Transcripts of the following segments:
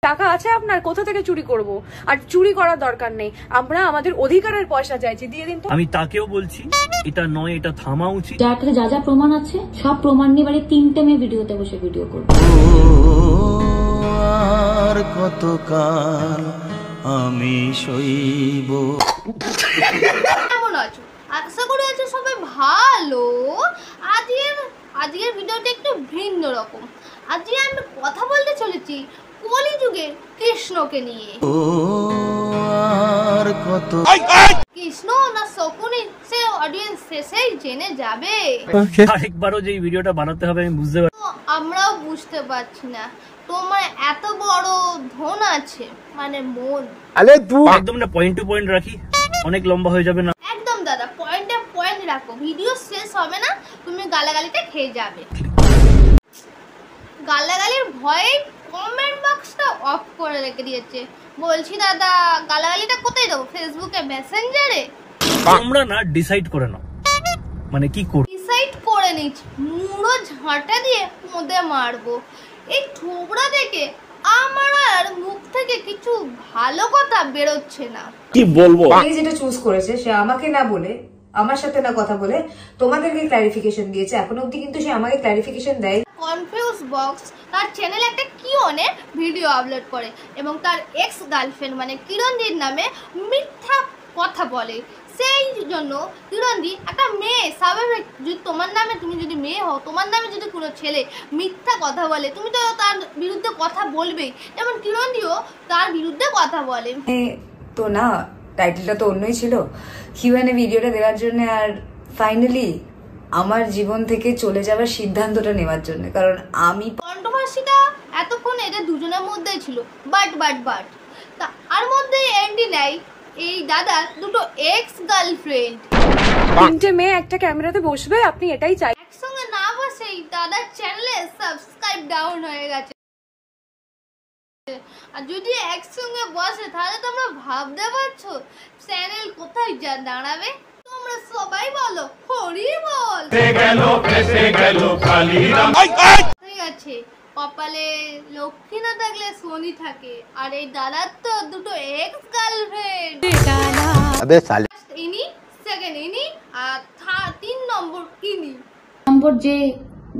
টাকা আছে আপনার, কোথা থেকে চুরি করব? আর চুরি করার দরকার নেই, আমরা আমাদের অধিকারের পয়সা চাইছি, দিয়ে দিন তো। আমি তাকেও বলছি এটা নয়, এটা থামা উচিত। যার কাছে যা যা প্রমাণ আছে সব প্রমাণ নিয়ে বাড়ি 3টে মেয়ে ভিডিওতে বসে ভিডিও করবো। আর কতকাল আমি সইব। কেমন আছো? আশা করি আছো সবাই ভালো। আজকের ভিডিওটা একটু ভিন্ন রকম। আজকে আমি কথা বলতে চলেছি কলিযুগের কৃষ্ণকে নিয়ে। আর কত কৃষ্ণ না শকুনি সে অডিয়েন্স শেষেই জেনে যাবে। আরেকবারও যে ভিডিওটা বানাতে হবে আমি বুঝতে পারছি, আমরাও বুঝতে পারছি না তোমার এত বড় ধন আছে, মানে মন। একদম না, পয়েন্ট টু পয়েন্ট রাখি, অনেক লম্বা হয়ে যাবে না। একদম দাদা, পয়েন্টে পয়েন্ট রাখো, ভিডিও শেষ হবে না তুমি গালাগালিটা খেয়ে যাবে। গালাগালির ভয়ে কমেন্ট বক্সটা অফ করে রেখে দিয়েছে। বলছি দাদা গালাগালিটা কোথায় দেবো? ফেসবুকে, মেসেঞ্জারে? তোমরা না ডিসাইড করে নাও মানে কি করব। ডিসাইড করে নিচ্ছি, মুড়ো ঝাঁটা দিয়ে মুদে মারবো। এই ঠোবরা দেখে আমার আর মুখ থেকে কিছু ভালো কথা বেরোচ্ছে না। কি বলবো? সে যেটা চুজ করেছে সে আমাকে না বলে, আমার সাথে না কথা বলে তোমাদেরকে ক্লারিফিকেশন দিয়েছে। এখনো অবধি কিন্তু সে আমাকে ক্লারিফিকেশন দেয়। কনফিউজ বক্স তার চ্যানেলে একটা কিওনে ভিডিও আপলোড করে এবং তার এক্স গার্লফ্রেন্ড মানে কিরণদির নামে মিথ্যা কথা বলে। সেই জন্য কিরণদি একটা মেয়ে, স্বাভাবিক যদি তোমার নামে, তুমি যদি মেয়ে হও, তোমার নামে যদি কোনো ছেলে মিথ্যা কথা বলে তুমি তো তার বিরুদ্ধে কথা বলবেই, যেমন কিরণদিও তার বিরুদ্ধে কথা বলে। তো না, টাইটেলটা তো অন্যই ছিল, কিউএনএ ভিডিওটা দেওয়ার জন্য আর ফাইনালি আমার জীবন থেকে চলে যাওয়ার সিদ্ধান্তটা নেওয়ার জন্য। কারণ আমি কন্ট্রোভার্সিটা এতক্ষণ এদের দুজনের মধ্যেই ছিল, বাট তার মধ্যে এন্ডি নাই এই দাদা দুটো এক্স গার্লফ্রেন্ড। 3টে মেয়ে একটা ক্যামেরাতে বসবে, আপনি এটাই চাই? একসঙ্গে না বসেই দাদার চ্যানেলে সাবস্ক্রাইব ডাউন হয়ে গেছে। আর যদি একসঙ্গে বসে তাহলে তোমরা ভাবতে পারছো চ্যানেল কোথায় যা দাঁড়াবে? তোমরা সবাই বলো হরি বল। ঠিক আছে, কপালে লক্ষ্মী না থাকলে শনি থাকে, আর এই দাদার তো দুটো এক্স গার্লফ্রেন্ড। ইনি সেকেন্ড ইনি আর 3 নম্বর ইনি। নম্বর যে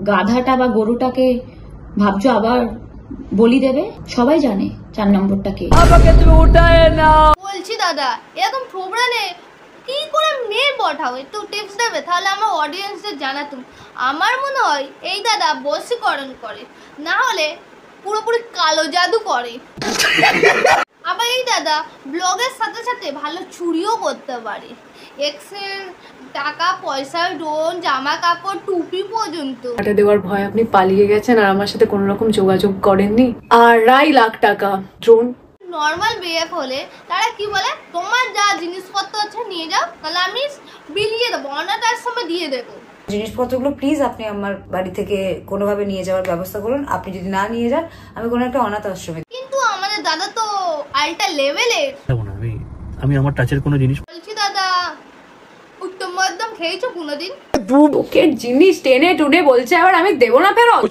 গাধাটা বা গরুটাকে ভাবছো আবার বলি দেবে, সবাই জানে 4 নম্বরটা কে। বলছি দাদা এরকম প্রোগ্রামে কি করে মেয়ে পাঠাও, একটু টিপস দেবে তাহলে আমার অডিয়েন্সদের জানাতুম। আমার মনে হয় এই দাদা বশীকরণ করে, না হলে পুরোপুরি কালো জাদু করে। আবার এই দাদা ব্লগের সাথে সাথে ভালো চুরিও করতে পারে, এক্সের টাকা পয়সা, ড্রোন, জামা কাপড়, টুপি পর্যন্ত। টাকা দেওয়ার ভয় আপনি পালিয়ে গেছেন আর আমার সাথে কোনো রকম যোগাযোগ করেননি। 2.5 লাখ টাকা ড্রোন। নর্মাল বিএফ হলে তারা কি বলে, তোমার যা জিনিসপত্র আছে নিয়ে যাও, তাহলে আমি বিলিয়ে দেবো, অনাথ আশ্রমে দিয়ে দেবো। জিনিসপত্রগুলো প্লিজ আপনি আমার বাড়ি থেকে কোনোভাবে নিয়ে যাওয়ার ব্যবস্থা করুন। আপনি যদি না নিয়ে যান আমি কোনো একটা অনাথ আশ্রমে। কিন্তু আমাদের দাদা তো আল্টা লেভেলের। আমি আমার টাচের কোনো জিনিস বলছি দাদা উত্তম মধ্যম খেয়েছো কোনোদিন? বুকের জিনিস টেনে টুনে বলছে আবার আমি দেবো না ফেরত।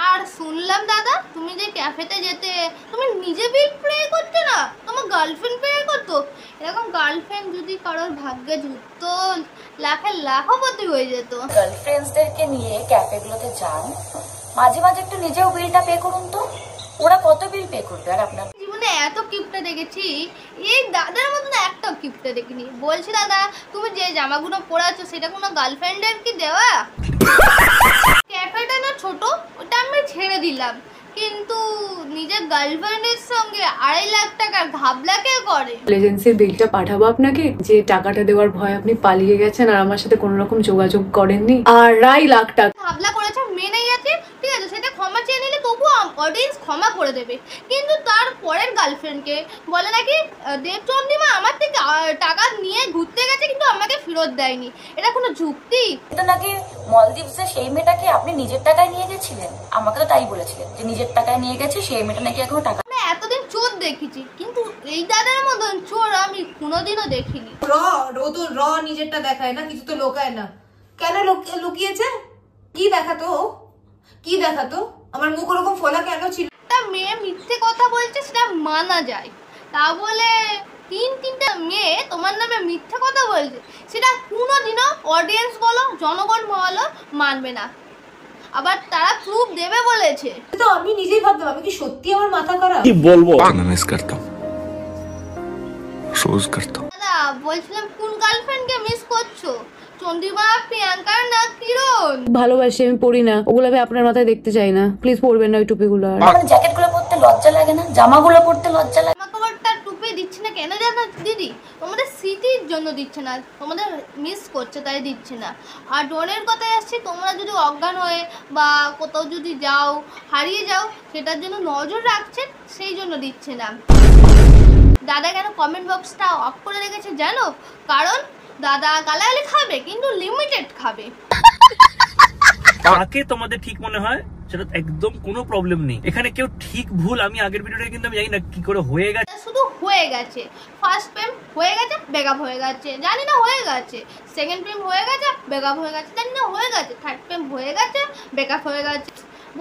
আর শুনলাম দাদা তুমি যে ক্যাফেতে যেতে তুমি নিজে বিল পে করতে না, তোমার গার্লফ্রেন্ড পে করতো। এরকম গার্লফ্রেন্ড যদি কারোর ভাগ্যে জুটতো লাখের লাখপতি হয়ে যেত। গার্লফ্রেন্ডসদেরকে নিয়ে ক্যাফেগুলোতে যান, মাঝে মাঝে একটু নিজেও বিলটা পে করুন তো। ওরা কত বিল পে করবে? আর আপনার জীবনে এত কিপটা দেখেছি, এই দাদার মতন একটা কিপটা দেখিনি। বলছি দাদা তুমি যে জামাগুলো পরে আছো সেটা কোনো গার্লফ্রেন্ডের কি দেওয়া? ক্যাফেটা না ছোট, ওটা আমি ছেড়ে দিলাম, কিন্তু নিজের গার্লফ্রেন্ডের সঙ্গে 2.5 লাখ টাকার ঘাবলা কে করে? এজেন্সির বিলটা পাঠাবো আপনাকে, যে টাকাটা দেওয়ার ভয় আপনি পালিয়ে গেছেন আর আমার সাথে কোনো রকম যোগাযোগ করেননি। 2.5 লাখ টাকা ঘাবলা করেছে, মেনে গেছে, ঠিক আছে, সেটা ক্ষমা চেয়ে নিলে তবুও অডিয়েন্স ক্ষমা করে দেবে। কিন্তু তার পরের গার্লফ্রেন্ডকে বলে নাকি দেবচন্দিমা আমার থেকে টাকা নিয়ে ঘুরতে গেছে কিন্তু আমাকে ফেরত দেয়নি। এটা কোনো যুক্তি? এটা নাকি মলদ্বীপসে সেই মেয়েটাকে আপনি নিজের টাকায় নিয়ে গেছিলেন, আমাকে তো তাই বলেছিলেন যে নিজের টাকায় নিয়ে গেছে, সেই মেয়েটা নাকি এখনো টাকা। আমরা এতদিন চোর দেখেছি কিন্তু এই দাদার মতন চোর আমি কোনোদিনও দেখিনি। ও তো নিজেরটা দেখায় না, কিছু তো লোকায় না। কেন লুকিয়েছে? কি দেখাতো? আমার মুখ ওরকম ফোলা কেন ছিল? একটা মেয়ে মিথ্যে কথা বলছে সেটা মানা যায়, তা বলে তিনটা মেয়ে তোমার নামে মিথ্যে কথা বলছে সেটা কোনোদিনও অডিয়েন্স বলো জনগণ বলো মানবে না। আবার তারা প্রুফ দেবে বলেছে। তো আমি নিজেই ভাবতাম আমি কি সত্যি আমার মাথা খারাপ? কি বলবো, মিস করতাম, সোজ করতাম। দাদা বলছিলাম কোন গার্লফ্রেন্ডকে মিস করছো, চন্দ্রিমা, প্রিয়াঙ্কা না কিরণ? ভালোবাসি, আমি পড়ি না ওগুলো, আমি আপনার মাথায় দেখতে চাই না, প্লিজ পরবেন না ওই টুপিগুলো। আর আমার জ্যাকেটগুলো পরতে লজ্জা লাগে না? জামাগুলো পরতে লজ্জা লাগে? আমাকে আবার তার টুপি দিচ্ছে না কেন জানো দিদি? তোমাদের স্মৃতির জন্য দিচ্ছে না, তোমাদের মিস করছে তাই দিচ্ছে না। আর ড্রোনের কথায় আসছে, তোমরা যদি অজ্ঞান হয়ে বা কোথাও যদি যাও হারিয়ে যাও সেটার জন্য নজর রাখছেন, সেই জন্য দিচ্ছে না। দাদা কেন কমেন্ট বক্সটা অফ করে রেখেছে জানো? কারণ দাদা গালাগালি খাবে কিন্তু লিমিটেড খাবে। কাকে তোমাদের ঠিক মনে হয় সেটা একদম কোনো প্রবলেম নেই, এখানে কেউ ঠিক ভুল আমি আগের ভিডিওটা কিন্তু আমি জানি না কি করে হয়ে গেছে, শুধু হয়ে গেছে। ফার্স্ট প্রেম হয়ে গেছে, ব্রেকআপ হয়ে গেছে, জানি না হয়ে গেছে। সেকেন্ড প্রেম হয়ে গেছে, ব্রেকআপ হয়ে গেছে, জানি না হয়ে গেছে। থার্ড প্রেম হয়ে গেছে, ব্রেকআপ হয়ে গেছে।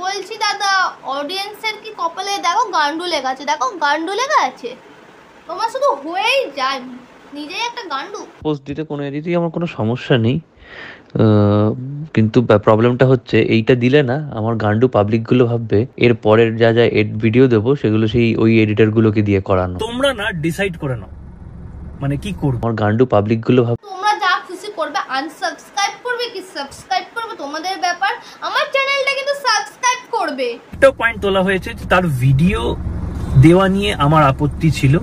বলছি দাদা অডিয়েন্সের কি কপালে দেখো গান্ডু লেখা আছে, দেখো গান্ডু লেখা আছে। তোমার শুধু হয়েই যায়, নিজেই একটা গান্ডু। পোস্ট দিতে কোনো এডিটই আমার কোনো সমস্যা নেই, কিন্তু প্রবলেমটা হচ্ছে এইটা দিলে না আমার গান্ডু পাবলিকগুলো ভাববে এর পরের যা যা ভিডিও দেবো সেগুলো সেই ওই এডিটরগুলোকে দিয়ে করানো। তোমরা না ডিসাইড করে নাও মানে কি করবো। আমার গান্ডু পাবলিকগুলো ভাব, তোমরা যা খুশি করবে, আনসাবস্ক্রাইব করবে কি সাবস্ক্রাইব করবে তোমাদের ব্যাপার, আমার চ্যানেলটা কিন্তু সাবস্ক্রাইব করবে। একটা পয়েন্ট তোলা হয়েছে যে তার ভিডিও দেওয়া নিয়ে আমার আপত্তি ছিল।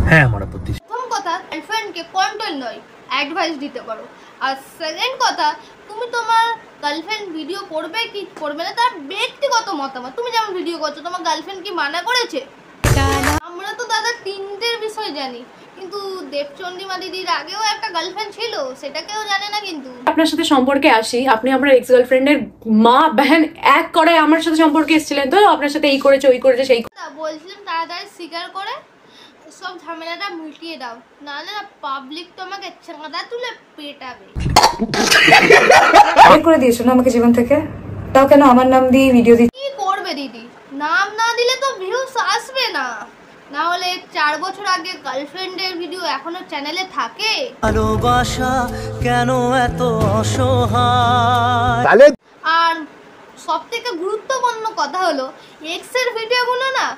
হ্যাঁ আমার আপত্তি ছিল। প্রথম কথা, গার্লফ্রেন্ডকে কন্ট্রোল নয় অ্যাডভাইস দিতে পারো। আর সেকেন্ড কথা, তুমি তোমার গার্লফ্রেন্ড ভিডিও করবে কি করবে না তার ব্যক্তিগত মতামত। তুমি যেমন ভিডিও করছো, তোমার গার্লফ্রেন্ড কি মানা করেছে? আমরা তো দাদা তিনটের বিষয় জানি, কিন্তু দেবচন্দ্রিমা দিদির আগেও একটা গার্লফ্রেন্ড ছিল, সেটা কেউ জানে না। কিন্তু আপনার সাথে সম্পর্কে আসি, আপনি আমার এক্স গার্লফ্রেন্ডের মা বহন এক করে আমার সাথে সম্পর্কে এসেছিলেন, তো আপনার সাথে এই করেছে ওই করেছে সেই। বলছিলাম তাড়াতাড়ি স্বীকার করে সব ঝামেলাটা মিটিয়ে দাও, নাহলে না পাবলিক তোমাকে চাঁদা তুলে পেটাবে। বের করে দিয়েছো না আমাকে জীবন থেকে, তাও কেন আমার নাম দিয়ে ভিডিও দিচ্ছ? কি করবে দিদি, নাম না দিলে তো ভিউস আসবে না। না হলে 4 বছর আগে গার্লফ্রেন্ডের ভিডিও এখনো চ্যানেলে থাকে। ভালোবাসা কেন এত অসহায়? আর সব থেকে গুরুত্বপূর্ণ কথা হলো এক্স এর ভিডিওগুলো না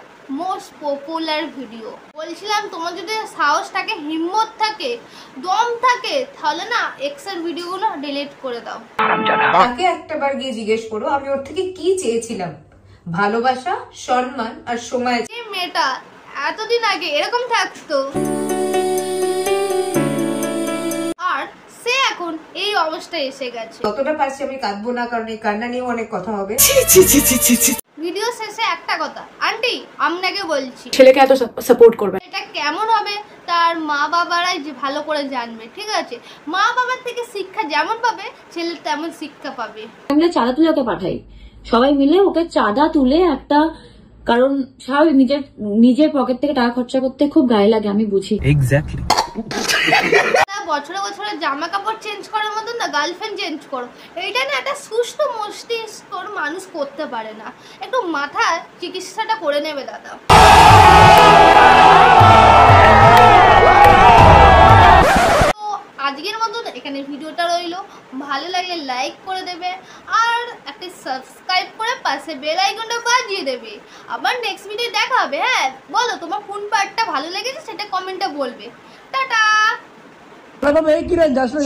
মোস্ট পপুলার ভিডিও। বলছিলাম তোমার যদি সাহস থাকে, হিম্মত থাকে, দম থাকে, তাহলে না এক্স এর ভিডিওগুলো ডিলিট করে দাও। তাকে একটাবার গিয়ে জিজ্ঞেস করো আমি ওর থেকে কি চেয়েছিলাম, ভালোবাসা, সম্মান আর সময়। যে মেয়েটা এতদিন আগে এরকম থাকতো আর সে এখন এই অবস্থায় এসে গেছে। যতটা পারছি আমি কাঁদবো না, কারণ এই কান্না নিয়েও অনেক কথা হবে। ভিডিও শেষে একটা কথা, আন্টি আপনাকে বলছি, ছেলেকে এত সাপোর্ট করবে, এটা কেমন হবে তার মা বাবারাই যে ভালো করে জানবে, ঠিক আছে? মা বাবার থেকে শিক্ষা যেমন পাবে ছেলে তেমন শিক্ষা পাবে। আমরা চাঁদা তুলে ওকে পাঠাই, সবাই মিলে ওকে চাঁদা তুলে একটা, কারণ স্বাভাবিক নিজের পকেট থেকে টাকা খরচা করতে খুব গায়ে লাগে, আমি বুঝি। এক্স্যাক্টলি। বছরে বছরে জামা কাপড় চেঞ্জ করার মতন না গার্লফ্রেন্ড চেঞ্জ করো, এইটা না একটা সুস্থ মস্তিষ্ক মানুষ করতে পারে না। একটু মাথায় চিকিৎসাটা করে নেবে দাদা। তো আজকের মতন এখানে ভিডিওটা রইলো, ভালো লাগলে লাইক করে দেবে আর একটা সাবস্ক্রাইব করে পাশে বেল আইকনটা বাজিয়ে দেবে। আবার নেক্সট ভিডিও দেখা হবে। হ্যাঁ বলো তোমার কোন পার্টটা ভালো লেগেছে সেটা কমেন্টে বলবে। টাটা। যাস না